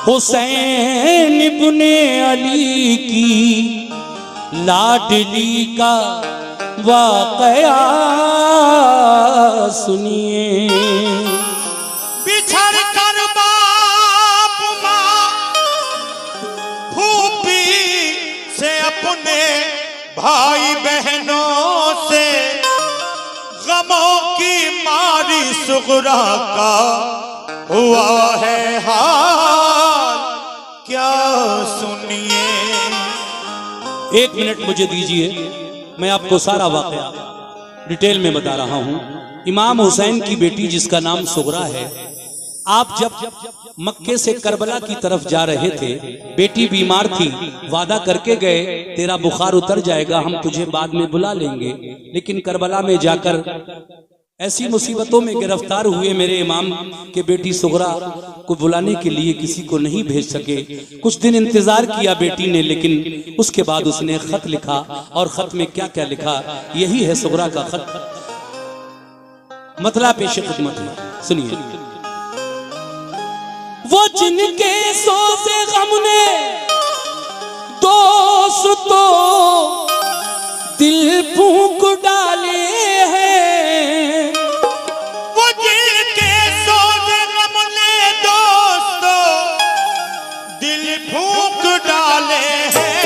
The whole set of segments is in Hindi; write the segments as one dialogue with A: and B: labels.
A: हुसैन इब्ने अली की लाडली का वाकया सुनिए।
B: बिछड़ कर बाप माँ फूफी से अपने भाई बहनों से गमों की मारी सुगरा का हुआ है हाल क्या सुनिए।
A: एक मिनट मुझे दीजिए, मैं आपको सारा वाकया डिटेल में बता रहा हूं। इमाम हुसैन की बेटी जिसका नाम सुगरा है, आप जब मक्के से करबला की तरफ जा रहे थे, बेटी बीमार थी, वादा करके गए तेरा बुखार उतर जाएगा, हम तुझे बाद में बुला लेंगे। लेकिन करबला में जाकर ऐसी मुसीबतों में गिरफ्तार हुए मेरे इमाम के बेटी सुगरा को बुलाने के लिए किसी को नहीं भेज सके। कुछ दिन इंतजार किया बेटी ने, लेकिन उसके बाद उसने खत लिखा। और खत में क्या क्या लिखा, यही है सुगरा का खत। मतलब पेश खिदमत है, सुनिए। वो जिनके सो से गम ने दोस्तों दिल फूंक डाले हैं,
B: वो जिनके सो से गम ने दोस्तों दिल फूंक डाले हैं।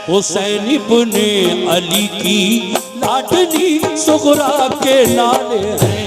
A: हुसैन इब्ने अली की लाडली सुगरा के नाले हैं।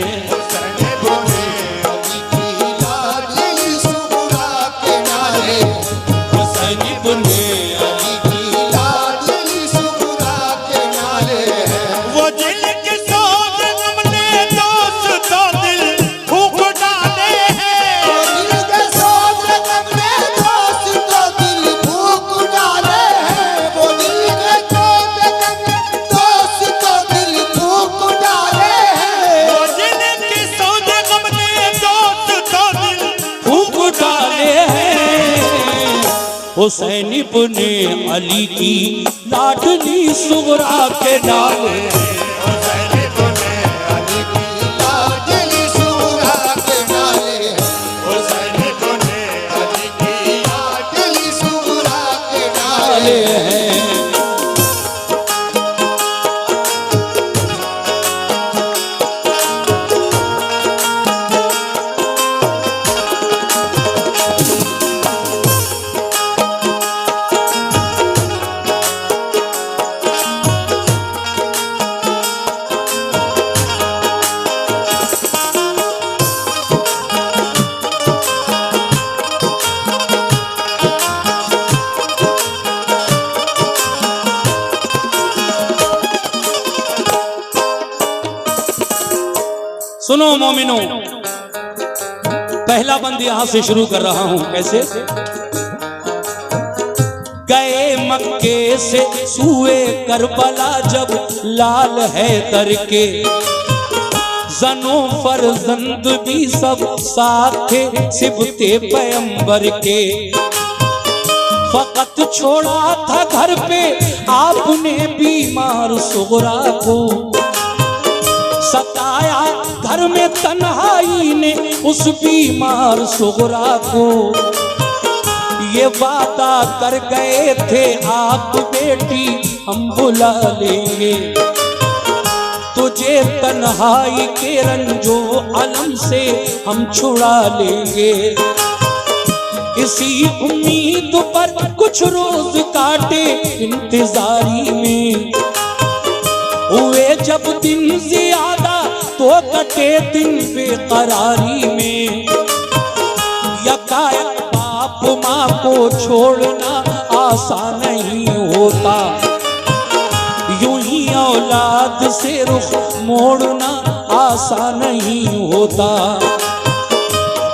A: हुसैन इब्ने अली की लाडली सुगरा के नाले हैं।
B: हुसैन इब्ने अली की लाडली सुगरा के नाले हैं। हुसैन इब्ने अली की लाडली सुगरा के नाले हैं।
A: सुनो मोमिनो, पहला बंद यहां से शुरू कर रहा हूं। कैसे? गए मक्के से सूए करबला जब लाल है दर के, जनो फरजंद भी सब साथ थे सिबते पैगंबर के। फकत छोड़ा था घर पे आपने बीमार सुगरा को, सताया घर में तन्हाई ने उस बीमार सुगरा को। ये वादा कर गए थे आप बेटी हम बुला लेंगे, तुझे तन्हाई के रंजो अलम से हम छुड़ा लेंगे। इसी उम्मीद पर कुछ रोज काटे इंतजारी में, हुए जब दिन ज्यादा तो कटे दिन बेकरारी में। यकायक बाप माँ को छोड़ना आसान नहीं होता, यूं ही औलाद से रुख मोड़ना आसान नहीं होता।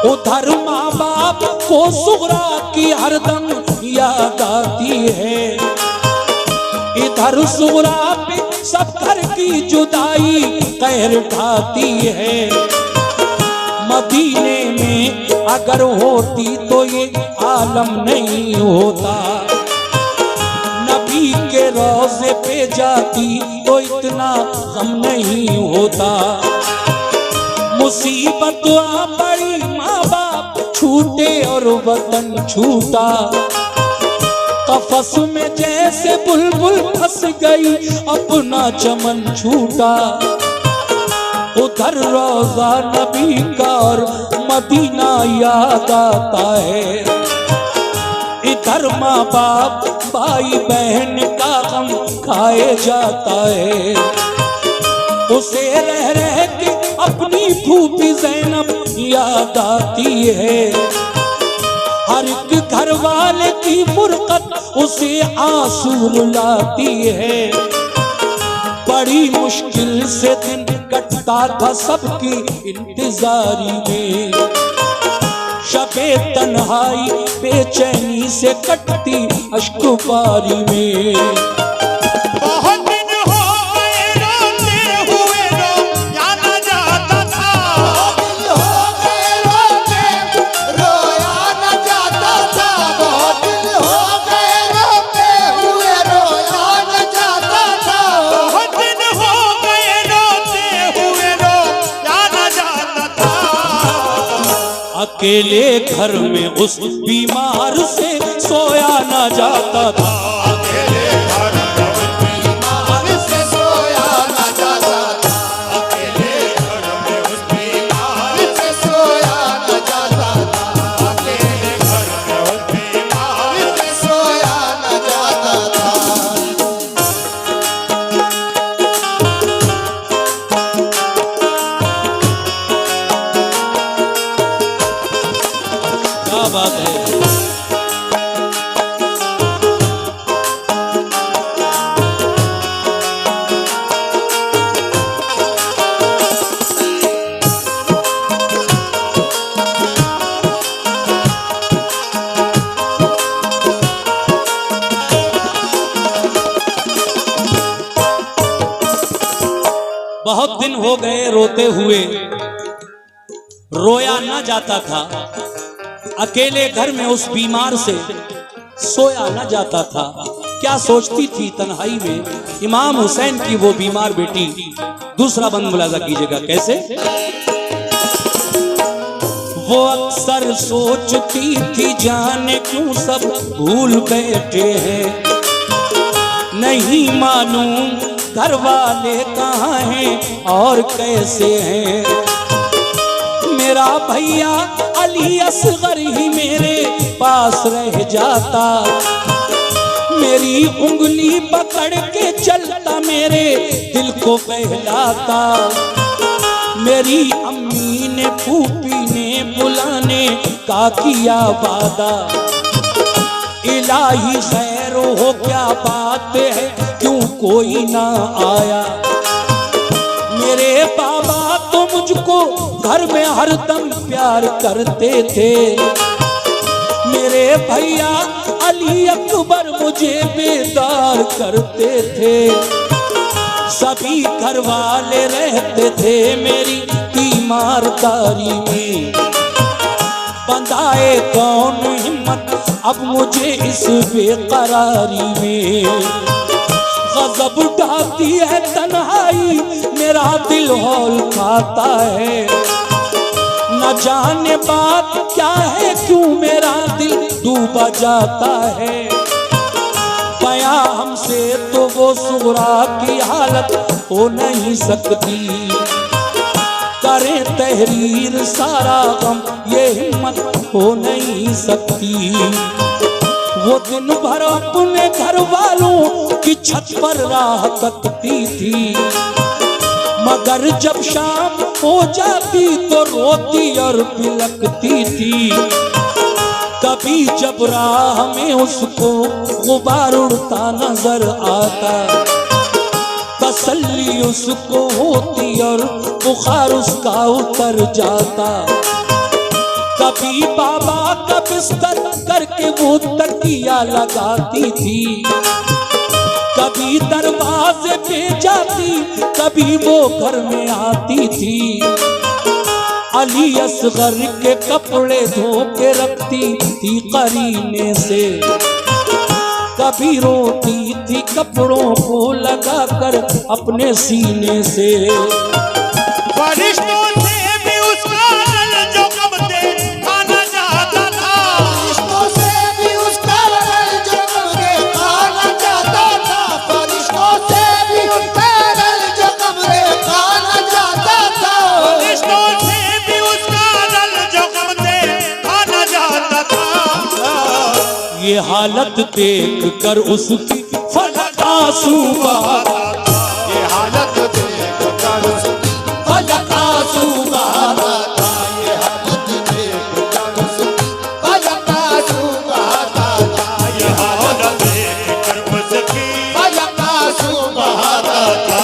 A: उधर माँ बाप को सुगरा की हरदम याद आती है, इधर सुगरा पे सब घर की जुदाई कहर ढाती है। मदीने में अगर होती तो ये आलम नहीं होता, नबी के रोज़े पे जाती तो इतना गम नहीं होता। मुसीबत आ पड़ी माँ बाप छूट छूटे और वतन छूटा, कफस में जैसे बुलबुल फंस गई अपना चमन छूटा। उधर रोजा नबी का और मदीना याद आता है, इधर माँ बाप भाई बहन का गम खाए जाता है। उसे रह रह के अपनी फूफी ज़ैनब याद आती है, हर एक घर वाले की फुरकत उसे आंसू रुलाती है। बड़ी मुश्किल से दिन कटता था सबकी इंतजारी में, शबे तन्हाई बेचैनी से कटती अश्कबारी में।
B: बहुत दिन हो गए रोते हुए रोया न जाता था, बहुत दिन हो गए रोते रोया न जाता था, बहुत दिन हो गए रोते हुए रोया न जाता था, बहुत दिन हो गए रोते हुए रोया न जाता था।
A: अकेले घर में उस बीमार से सोया न जाता था,
B: अकेले घर में उस बीमार से सोया न जाता था, अकेले घर में उस बीमार से सोया न जाता था, अकेले घर में उस बीमार से सोया न जाता था।
A: क्या बात है। बहुत दिन हो गए रोते हुए रोया न जाता था, अकेले घर में उस बीमार से सोया न जाता था। क्या सोचती थी तन्हाई में इमाम हुसैन की वो बीमार बेटी। दूसरा बंद मुलाजा कीजिएगा कैसे। वो अक्सर सोचती थी जाने क्यों सब भूल बैठे हैं, नहीं मालूम घर वाले कहाँ हैं और कैसे हैं। मेरा भैया अली असगर ही मेरे पास रह जाता, मेरी उंगली पकड़ के चलता मेरे दिल को बहलाता। मेरी अम्मी ने फूफी ने बुलाने का किया वादा, इलाही खैर हो क्या बात है क्यों कोई ना आया। मेरे बाबा तो मुझको घर में हरदम प्यार करते थे, मेरे भैया अली अकबर मुझे बेदार करते थे। सभी घर वाले रहते थे मेरी तीमारदारी में, बंधाए कौन हिम्मत अब मुझे इस बेकरारी में। गजब ढाती है तन्हाई मेरा दिल हौल खाता है, न जाने बात क्या है क्यों मेरा दिल डूबा जाता है। बयां हमसे तो वो सुगरा की हालत हो नहीं सकती, करें तहरीर सारा गम ये हिम्मत हो नहीं सकती। वो दिन भर अपने घर वालों की छत पर राह तकती थी, मगर जब शाम हो जाती तो रोती और बिलकती थी। कभी जब राह में उसको गुबार उड़ता नजर आता, तसल्ली उसको होती और बुखार उसका उतर जाता। कभी बाबा का बिस्तर करके वो तकिया लगाती थी, कभी दरवाजे पे जाती कभी वो घर में आती थी। अली असगर के कपड़े धो के रखती थी करीने से, कभी रोती थी कपड़ों को लगाकर अपने सीने से।
B: फरिश्तों से भी उसका जो कब देखा न जाता
A: ये हालत देख कर उसकी फलक आंसू बहाता था।
B: ये हालत देख कर उसकी फलक आंसू बहाता था। ये हालत देख कर उसकी फलक आंसू बहाता था।
C: ये हालत देख कर उसकी
B: फलक आंसू बहाता था।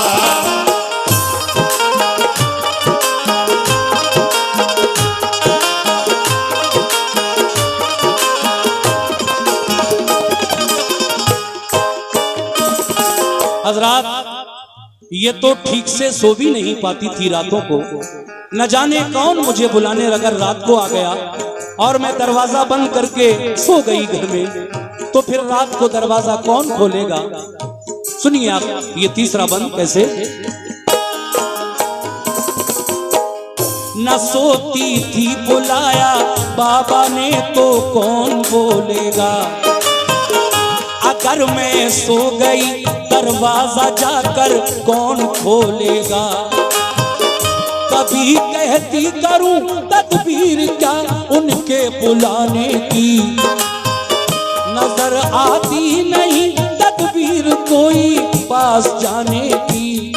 A: हजरात, ये तो ठीक से सो भी नहीं पाती थी रातों को। न जाने कौन मुझे बुलाने अगर रात को आ गया और मैं दरवाजा बंद करके सो गई घर में, तो फिर रात को दरवाजा कौन खोलेगा। सुनिए आप ये तीसरा बंद कैसे। न सोती थी बुलाया बाबा ने तो कौन बोलेगा। अगर मैं सो गई दरवाजा जाकर कौन खोलेगा। कभी कहती करूं तदबीर क्या उनके बुलाने की। नजर आती नहीं तदबीर कोई पास जाने की।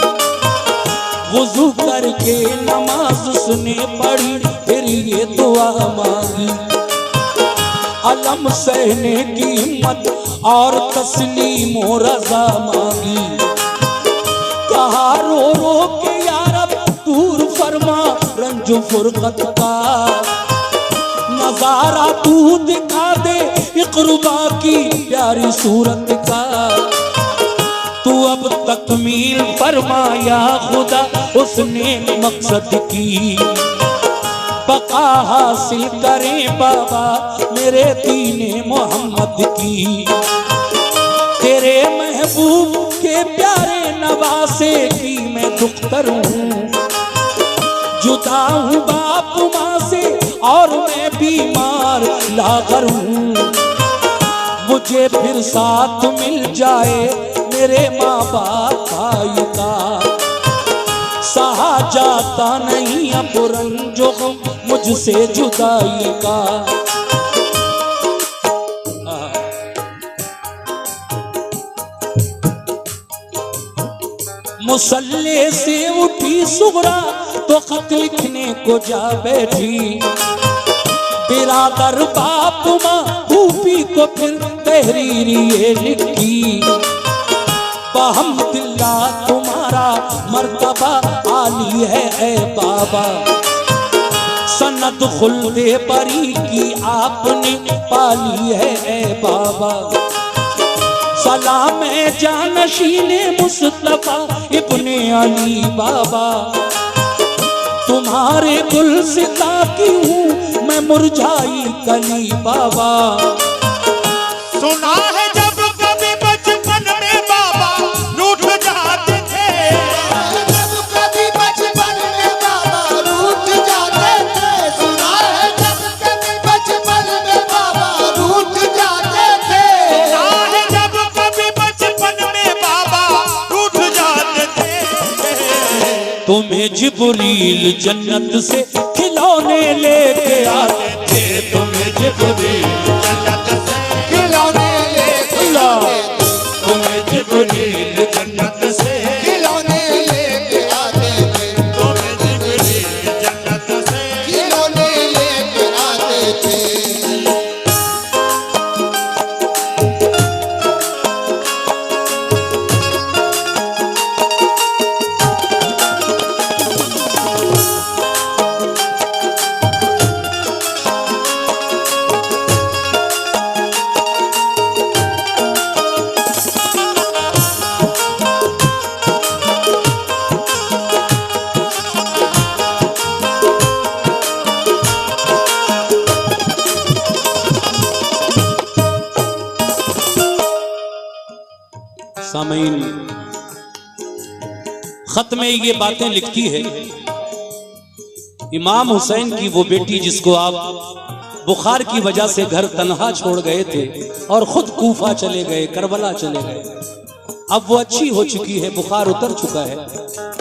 A: वुजू करके नमाज उसने पढ़ी फिर ये दुआ मांगी। अलम सहने की हिम्मत और तस्लीम और रज़ा मांगी। कहा रो रो के यार अब दूर फरमा रंजो फुरकत का। नजारा तू दिखा दे इक़रुबा की प्यारी सूरत का। तू अब तकमील फरमाया खुदा उसने मकसद की। बका हासिल करें बाबा मेरे दीने मोहम्मद की। तेरे महबूब के प्यारे नवासे की मैं दुख्तर हूँ। जुदा हूँ बाप माँ से और मैं बीमार लागर हूँ। मुझे फिर साथ मिल जाए मेरे माँ बाप भाई का। सहा जाता नहीं अब रंजो गम मुझसे जुदाई का। मुसल्ले से उठी सुगरा तो खत लिखने को जा बैठी। बिरादर बाप माँ फूफी को फिर तहरीर ये लिखी। बहम्दिल्ला तुम्हारा मर्तबा आली है ए बाबा। सनद खुल्दे बरी की आपने पाली है ए बाबा। सलाम है जानशीने मुस्तफा इब्ने अली बाबा। तुम्हारे गुलसिता की हूँ मैं मुरझाई कली बाबा।
C: सुना है जब कभी बचपन में बाबा रूठ जाते थे।
B: जब कभी बचपन में बाबा रूठ जाते थे। सुना है जब कभी बचपन में बाबा रूठ जाते थे।
C: सुना है जब कभी बचपन में बाबा रूठ जाते थे।
A: तुम्हें जिब्रील जन्नत से खिलौने लेके आते थे। तुम्हें जिब्रील
C: जन्नत से
B: खिलौने लेके आते थे।
A: तुम्हें जिब्रील
C: जन्नत से
B: खिलौने लेके आते थे।
C: तुम्हें जिब्रील जन्नत से
B: खिलौने लेके आते थे।
A: सामीन, खत में ये बातें लिखती है। इमाम हुसैन की वो बेटी जिसको आप बुखार की वजह से घर तन्हा छोड़ गए थे और खुद कूफा चले गए, करबला चले गए। अब वो अच्छी हो चुकी है, बुखार उतर चुका है।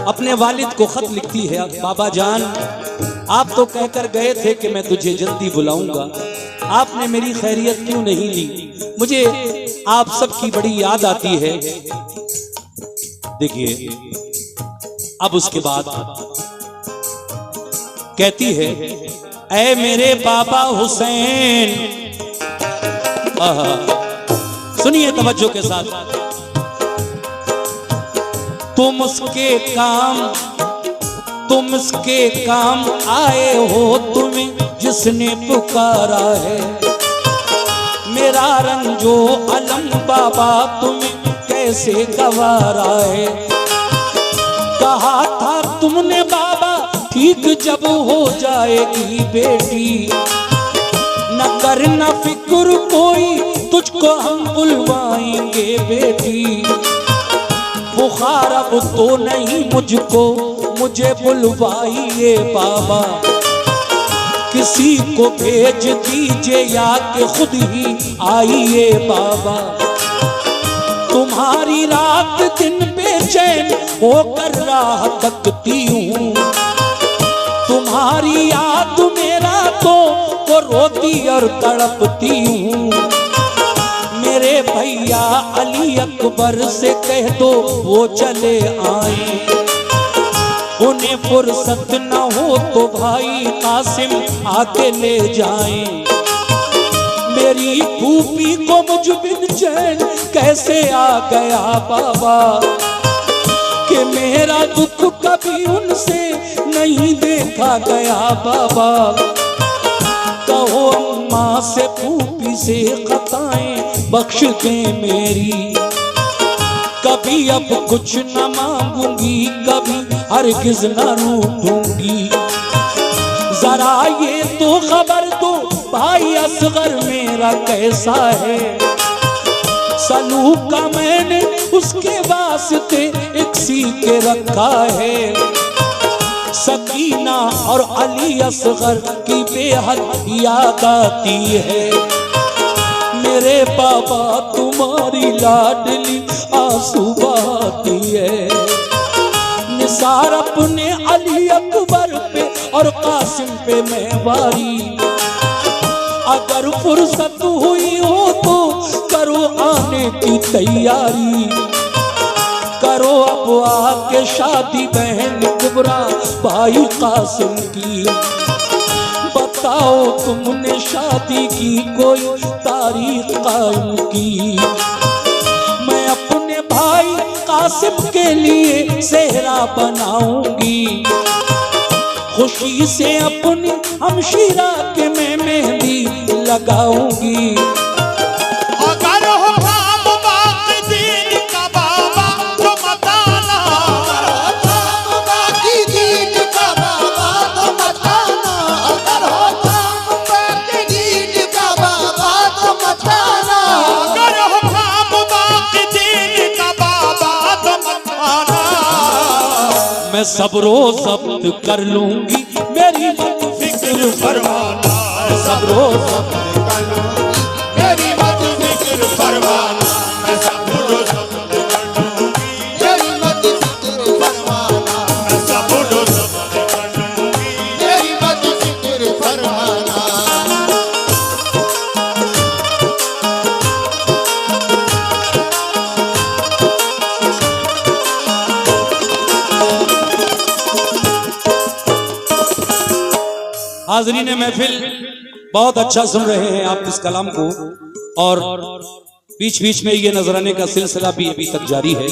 A: अपने वालिद को खत लिखती है, बाबा जान आप तो कहकर गए थे कि मैं तुझे जल्दी बुलाऊंगा, आपने मेरी खैरियत क्यों नहीं ली? मुझे आप सबकी बड़ी याद आती है। देखिए अब उसके बाद कहती है, ऐ मेरे बाबा हुसैन, सुनिए तवज्जो के साथ, तुम उसके काम आए हो, तुम्हें जिसने पुकारा है। मेरा रंजो अलम बाबा तुम्हें कैसे गवारा है। कहा था तुमने बाबा ठीक जब हो जाएगी बेटी, न करना फिक्र कोई तुझको हम बुलवाएंगे बेटी। बुखार अब तो नहीं मुझको, मुझे बुलवाइए बाबा, किसी को भेज दीजिए या कि खुद ही आइए बाबा। तुम्हारी रात दिन बेचैन होकर राह तकती हूँ, तुम्हारी याद मेरा तो वो रोती और तड़पती हूँ। मेरे भैया अली अकबर से कह दो वो चले आए, उन्हें फुर्सत न हो तो भाई कासिम आके ले जाएं। मेरी फूफी को मुझ बिन चैन कैसे आ गया बाबा, कि मेरा दुख कभी उनसे नहीं देखा गया बाबा। कहो अम्मा से फूफी से खताएं बख्श दे मेरी, कभी अब कुछ न मांगूंगी, कभी हरगिज न रूठूंगी। जरा ये तो खबर दो भाई असगर मेरा कैसा है, सलूक का मैंने उसके वास्ते एक सीके रखा है। सकीना और अली असगर की बेहद याद आती है। मेरे बाबा तुम्हारी लाडली आंसू बहाती है। निसार अपने अली अकबर पे और कासिम पे मैं वारी, अगर फुर्सत हुई हो तो करो आने की तैयारी। करो अब आके शादी बहन कुबरा भाई कासिम की। बताओ तुमने शादी की कोई तारीख कायम की, मैं अपने भाई कासिम के लिए सेहरा बनाऊंगी। खुशी से अपनी हमशीरा के मैं मेहंदी लगाऊंगी।
C: अगर हो काम बाकी दीन का बाबा तो बताना,
B: काम बाकी दीन का बाबा तो बताना, अगर हो काम बाकी दीन का बाबा तो बताना।
C: अगर हो काम बाकी दीन का बाबा तो बताना।
A: मैं सब्रो ज़ब्त कर लूंगी, मेरी मत फिक्र
C: फरमाना,
A: सब्रो ज़ब्त
B: कर लूंगी, मेरी मत
C: फिक्र फरमाना, मैं सब बुढ़ो सब कर लूंगी,
B: मेरी मत फिक्र फरमाना,
C: मैं सब बुढ़ो सब कर लूंगी।
B: मेरी मत फिक्र फरमाना।
A: हाज़रीन महफिल बहुत अच्छा सुन रहे हैं आप इस कलाम को, और बीच बीच में ये नजराने का सिलसिला भी अभी तक जारी है।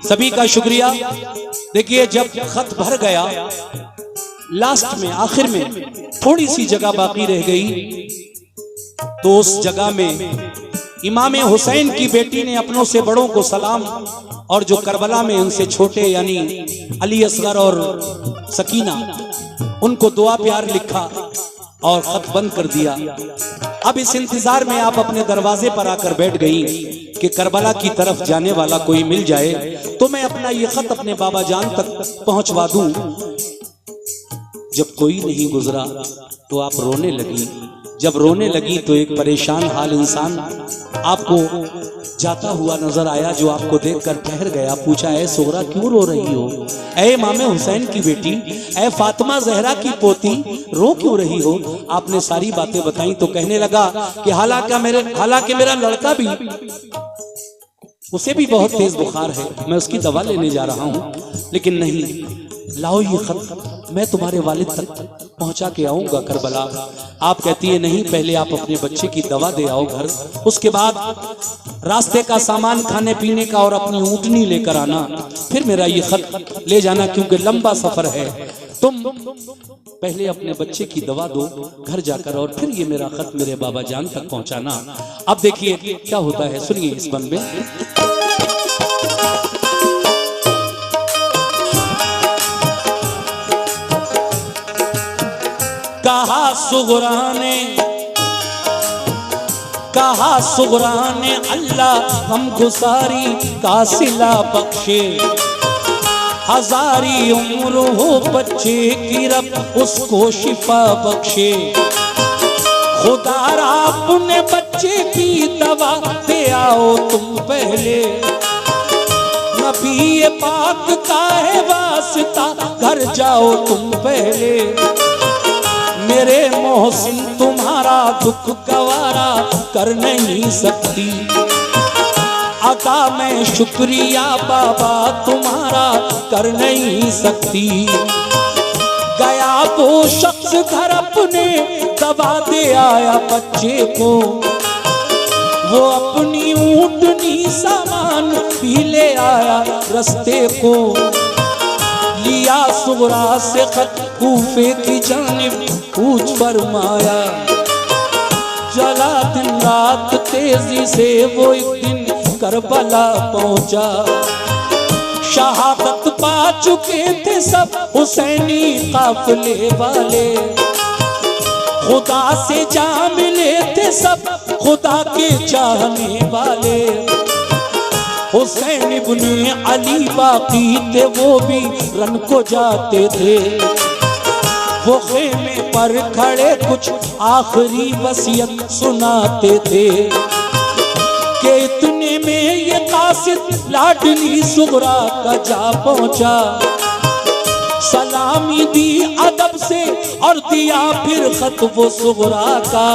A: सभी का शुक्रिया। देखिए जब खत भर गया, लास्ट में आखिर में थोड़ी सी जगह बाकी रह गई, तो उस जगह में इमाम हुसैन की बेटी ने अपनों से बड़ों को सलाम, और जो करबला में उनसे छोटे यानी अली असगर और सकीना, उनको दुआ प्यार लिखा और खत बंद कर दिया। अब इस इंतजार में आप अपने दरवाजे पर आकर बैठ गई कि करबला की तरफ जाने वाला कोई मिल जाए तो मैं अपना ये खत अपने बाबा जान तक पहुंचवा दूं। जब कोई नहीं गुजरा तो आप रोने लगी। जब रोने लगी तो एक परेशान हाल इंसान आपको जाता हुआ नजर आया, जो आपको देखकर ठहर गया। पूछा, ए सुगरा क्यों रो रही हो? ए इमाम हुसैन की बेटी, ए फातिमा जहरा की पोती, रो क्यों रही हो? आपने सारी बातें बताई तो कहने लगा कि हालांकि मेरा लड़का भी, उसे भी बहुत तेज बुखार है, मैं उसकी दवा लेने जा रहा हूँ, लेकिन नहीं, लाओ ये खत मैं तुम्हारे वालिद तक पहुंचा के आऊंगा करबला। आप कहती है नहीं, पहले आप अपने बच्चे की दवा दे आओ घर, उसके बाद रास्ते का सामान खाने पीने का और अपनी ऊँटनी लेकर आना, फिर मेरा ये खत ले जाना, क्योंकि लंबा सफर है। तुम पहले अपने बच्चे की दवा दो घर जाकर, और फिर ये मेरा खत मेरे बाबा जान तक पहुंचाना। अब देखिए क्या होता है, सुनिए इस बंद में। कहा सुगरा ने अल्लाह हमको सारी का सिला बख्शे, हजारी उम्र हो बच्चे की रब उसको शिफा बख्शे। खुदारा अपने बच्चे की दवा दे आओ तुम पहले, नबी पाक का है वास्ता घर जाओ तुम पहले। मेरे मोहसिन तुम्हारा दुख गवारा कर नहीं सकती, अदा मैं शुक्रिया बाबा तुम्हारा कर नहीं सकती। गया वो शख्स घर अपने दवा दे आया बच्चे को, वो अपनी ऊँटनी सामान भी ले आया रास्ते को। लिया सुगरा से खत कूफे की जानिब पूछ फरमाया, चला दिन रात तेजी से वो एक दिन करबला पहुंचा। शहादत पा चुके थे सब हुसैनी काफिले वाले, खुदा से जा मिले थे सब खुदा के चाहने वाले। हुसैन इब्ने अली बाकी थे, वो भी रन को जाते थे। वो खेमे पर खड़े कुछ आखिरी वसीयत सुनाते थे कि इतने में ये कासिद लाडली सुगरा का जा पहुंचा। सलामी दी अदब से और दिया फिर खत वो सुगरा का।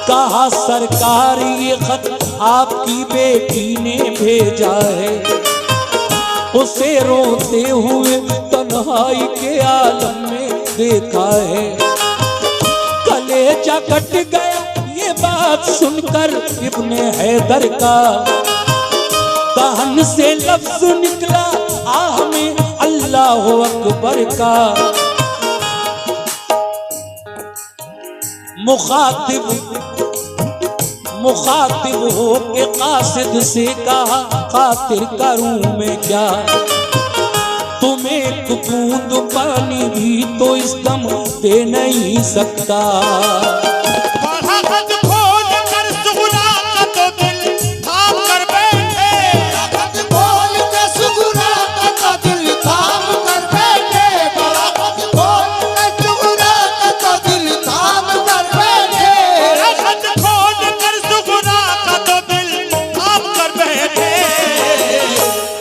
A: कहा सरकार ये खत आपकी बेटी ने भेजा है, उसे रोते हुए तन्हाई के आलम में देखा है। कलेजा कट गया ये बात सुनकर इब्ने हैदर का, दहन से लफ्ज निकला आह में अल्लाह अकबर का। मुखातिब हो के कासिद से कहा, खातिर करूं मैं क्या, तुम्हें एक बूंद पानी भी तो इस दम दे नहीं सकता।
C: पढ़ा खत खोल कर सुगरा का तो दिल थाम कर बैठे,
B: खत खोल के सुगरा का तो दिल थाम कर बैठे। बड़ा खत खोल के सुगरा का तो दिल थाम कर बैठे।
C: पढ़ा खत खोल कर सुगरा का तो दिल थाम कर बैठे।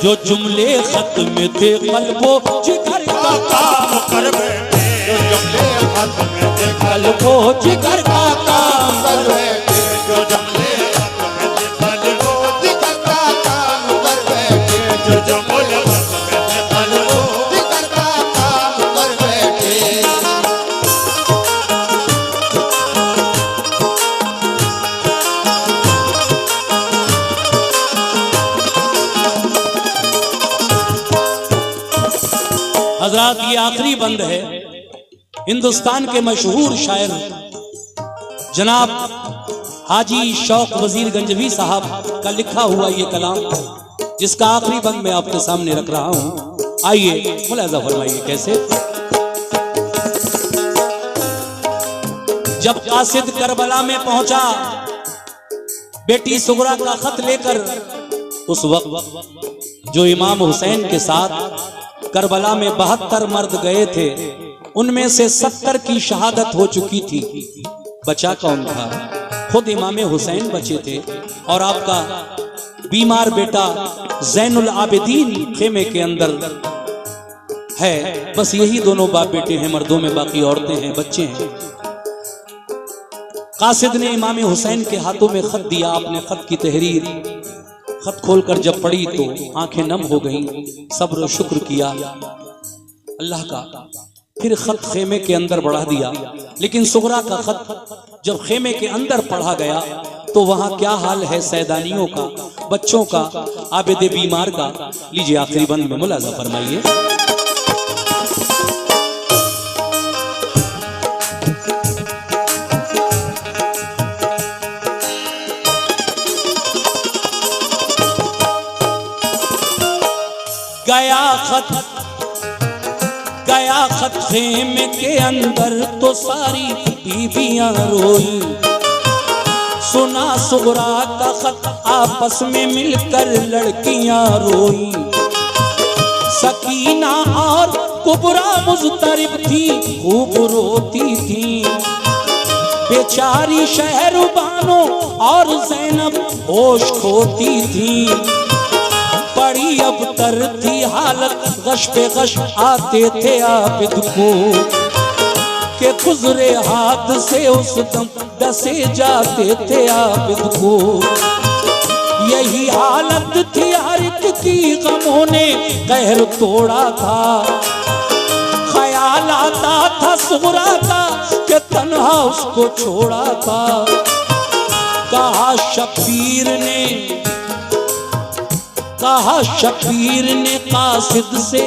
A: जो जुमले खत में थे कल्बो जिगर का
C: काम कर बैठे,
B: जो जुमले खत में थे
A: कल्बो जिगर का काम
B: कर बैठे।
C: जो जुमले खत में थे कल्बो
B: जिगर का काम कर बैठे।
C: जो जुमले खत में थे कल्बो
B: जिगर का काम कर बैठे।
A: हजरात ये आखिरी बंद है। हिंदुस्तान के मशहूर शायर जनाब हाजी शौक वजीर गंजवी साहब का लिखा हुआ ये कलाम, जिसका आखिरी बंद मैं आपके सामने रख रहा हूं। आइए मुलाजा फरमाइए कैसे। जब कासिद करबला में पहुंचा बेटी सुगरा का खत लेकर, उस वक्त जो इमाम हुसैन के साथ करबला में 72 मर्द गए थे, उनमें से 70 की शहादत हो चुकी थी। बचा कौन था? खुद इमाम हुसैन बचे थे और आपका बीमार बेटा जैनुल आबिदीन खेमे के अंदर है। बस यही दोनों बाप बेटे हैं, मर्दों में बाकी औरतें हैं, बच्चे हैं। कासिद ने इमाम हुसैन के हाथों में खत दिया। आपने खत की तहरीर खत खोलकर जब पढ़ी तो आंखें नम हो गईं। सब्र और शुक्र किया अल्लाह का। फिर खत खेमे के अंदर बढ़ा दिया। लेकिन सुगरा का खत जब खेमे के अंदर पढ़ा गया तो वहां क्या हाल है सैदानियों का, बच्चों का, आबिद बीमार का। लीजिए आखिरी बंद में मुलाजा फरमाइए। गया खत खेमे के अंदर तो सारी बीबियां रोई। सुना सुगरा का खत आपस में मिलकर लड़कियां रोई। सकीना और कुबरा मुज़तरिब थी, खूब रोती थी। बेचारी शहरबानो और ज़ैनब होश खोती थी। बड़ी अब तर थी हालत, गश पे गश आते थे आबिद को के गुजरे हाथ से उस दम डसे जाते थे आबिद को। यही हालत थी हर एक की, गमों ने कहर तोड़ा था। ख्याल आता था सुगरा का कि तन्हा उसको छोड़ा था। कहा शबीर ने कासिद से,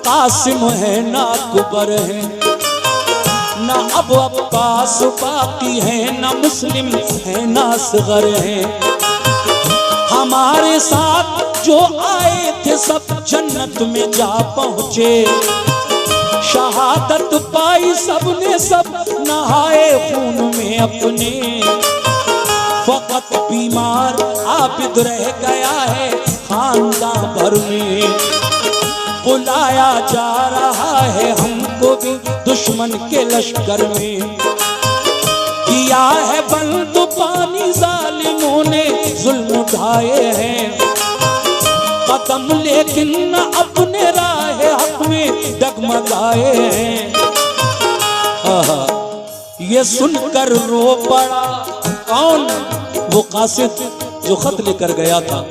A: कासिम है ना अकबर है, ना अब अब्बास बाकी है, ना मुस्लिम है ना असगर है। हमारे साथ जो आए थे सब जन्नत में जा पहुंचे। शहादत पाई सबने सब, नहाए खून में अपने। फकत बीमार आबिद रह गया है खानदान भर में। बुलाया जा रहा है हमको भी दुश्मन के लश्कर में। किया है बंद पानी जालिमों ने, जुल्म उठाए हैं कदम, लेकिन न अपने राह हक में डगमगाए हैं। ये सुनकर रो पड़ा कौन? वो कासिद जो खत लेकर गया था।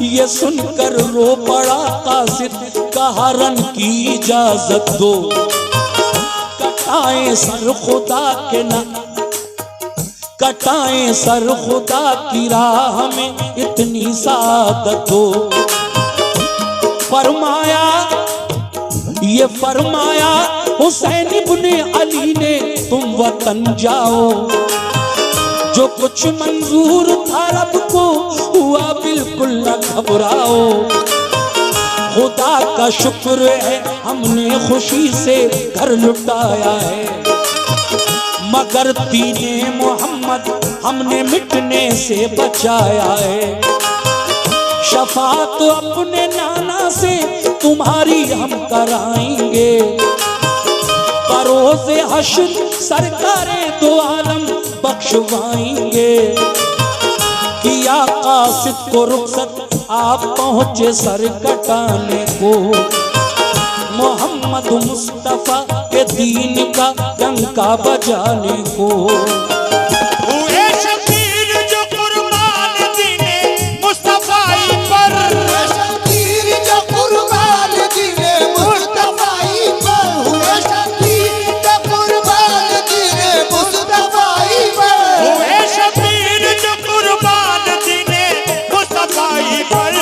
A: ये सुनकर रो पड़ा कासिद, कहा रन की इजाजत दो। कटाएं सर खुदा के ना, कटाएं सर खुदा की राह में इतनी सादत हो। फरमाया ये फरमाया हुसैन इब्ने अली ने, तुम वतन जाओ। जो कुछ मंजूर था रब को हुआ बिल्कुल न घबराओ। खुदा का शुक्र है हमने खुशी से घर लुटाया है, मगर दीने मोहम्मद हमने मिटने से बचाया है। शफात अपने नाना से तुम्हारी हम कराएंगे। बरोज़े हश्र सरकारे दो आलम बख्शवाएंगे। किया कासिद को रुखसत आप पहुंचे सर कटाने को। मोहम्मद मुस्तफा के दीन का डंका बजाने को।
C: हुए शबीर जो कुर्बान दीने मुस्तफाई पर।
B: शबीर जो कुर्बान दीने मुस्तफाई पर। हुए शबीर जो कुर्बान दीने मुस्तफाई पर।
C: हुए शबीर जो कुर्बान दीने मुस्तफाई पर।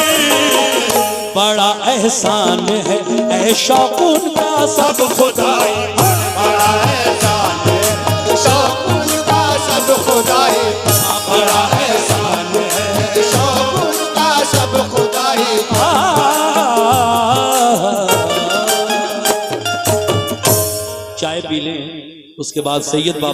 A: बड़ा एहसान है ऐ शौक़ुन का सब खुदाई।
B: बड़ा एहसान है शौक़ुन का सब खुदाई। बड़ा एहसान है शौक़ुन का सब खुदाई।
A: चाय पी लें, उसके बाद सैयद बाबा